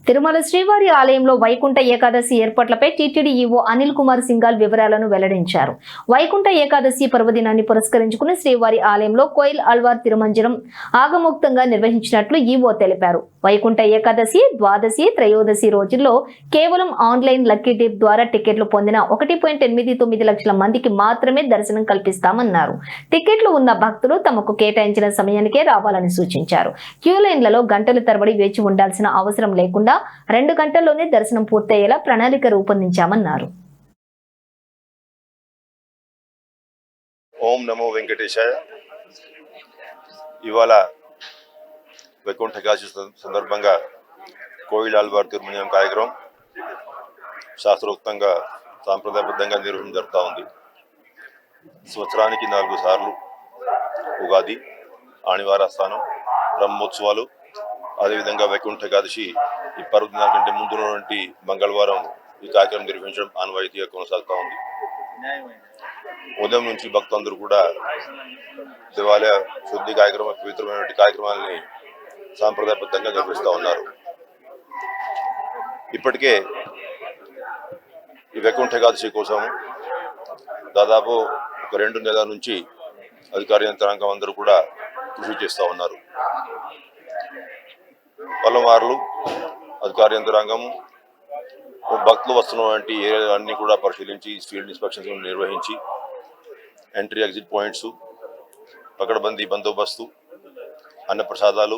తిరుమల శ్రీవారి ఆలయంలో వైకుంఠ ఏకాదశి ఏర్పాట్లపై టీటీడీ ఈవో అనిల్ కుమార్ సింఘాల్ వివరాలను వెల్లడించారు. వైకుంఠ ఏకాదశి పర్వదినాన్ని పురస్కరించుకుని శ్రీవారి ఆలయంలో కోయిల్ ఆళ్వార్ తిరుమంజనం ఆగమోక్తంగా నిర్వహించినట్లు ఈవో తెలిపారు. వైకుంఠ ఏకాదశి, ద్వాదశి, త్రయోదశి రోజుల్లో కేవలం ఆన్లైన్ లక్కీ డిప్ ద్వారా టికెట్లు పొందిన 1.89 లక్షల మందికి మాత్రమే దర్శనం కల్పిస్తామన్నారు. టికెట్లు ఉన్న భక్తులు తమకు కేటాయించిన సమయానికే రావాలని సూచించారు. క్యూ లైన్లలో గంటల తరబడి వేచి ఉండాల్సిన అవసరం లేకుండా 2 గంటల్లోనే దర్శనం పూర్తయ్యేలా ప్రణాళిక రూపొందించామన్నారు. ఓం నమో వెంకటేశాయ. ఇవాళ వైకుంఠ ఏకాదశి సందర్భంగా కోయిల్ ఆళ్వార్ తిరుమంజనం కార్యక్రమం శాస్త్రోక్తంగా సాంప్రదాయబద్ధంగా నిర్వహణ జరుగుతూ ఉంది. సంవత్సరానికి 4 సార్లు ఉగాది, ఆణివార స్థానం, బ్రహ్మోత్సవాలు, అదేవిధంగా వైకుంఠ ఏకాదశి ఈ పర్వదినాల కంటే ముందు ఉన్నటువంటి మంగళవారం ఈ కార్యక్రమం నిర్వహించడం ఆనవాయితీగా కొనసాగుతూ ఉంది. ఉదయం నుంచి భక్తులందరూ కూడా దేవాలయ శుద్ధి కార్యక్రమం, పవిత్రమైనటువంటి కార్యక్రమాలని సాంప్రదాయబద్ధంగా నిర్వహిస్తూ ఉన్నారు. ఇప్పటికే ఈ వైకుంఠ ఏకాదశి కోసం దాదాపు ఒక 2 నెలల నుంచి అధికార యంత్రాంగం అందరూ కూడా కృషి చేస్తూ ఉన్నారు. పలుమార్లు అధికార యంత్రాంగం భక్తులు వస్తున్నటువంటి ఏరియాలన్నీ కూడా పరిశీలించి ఫీల్డ్ ఇన్స్పెక్షన్స్ నిర్వహించి ఎంట్రీ ఎగ్జిట్ పాయింట్స్, పకడ్బందీ బందోబస్తు, అన్నప్రసాదాలు,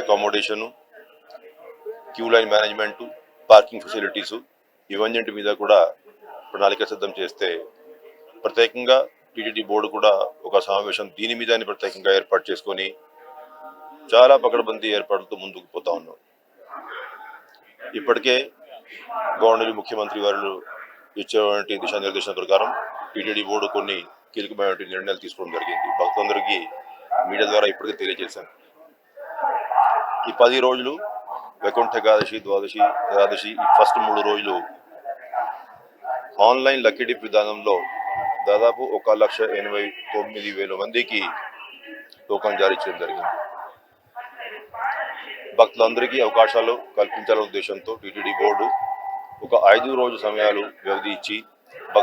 accommodation, queue line management, parking facilities ఇవన్నింటి మీద కూడా ప్రణాళిక సిద్ధం చేస్తే ప్రత్యేకంగా టీటీడీ బోర్డు కూడా ఒక సమావేశం దీని మీద ప్రత్యేకంగా ఏర్పాటు చేసుకొని చాలా పకడ్బందీ ఏర్పాట్లతో ముందుకు పోతా ఉన్నాం. ఇప్పటికే గవర్నర్ ముఖ్యమంత్రి వారు ఇచ్చేటువంటి దిశానిర్దేశం ప్రకారం టీటీడీ బోర్డు కొన్ని కీలకమైనటువంటి నిర్ణయాలు తీసుకోవడం జరిగింది. భక్తులందరికీ మీడియా ద్వారా ఇప్పటికే తెలియజేశాను. ఈ 10 రోజులు వైకుంఠ ఏకాదశి, ద్వాదశి, త్రయోదశి ఈ ఫస్ట్ 3 రోజులు ఆన్లైన్ లక్కీ డిప్ విధానంలో దాదాపు 1,89,000 మందికి టోకన్ జారీ చేయడం జరిగింది. భక్తులందరికీ అవకాశాలు కల్పించాలనే ఉద్దేశంతో టీటీడీ బోర్డు ఒక 5 రోజు సమయాలు వ్యవధి ఇచ్చి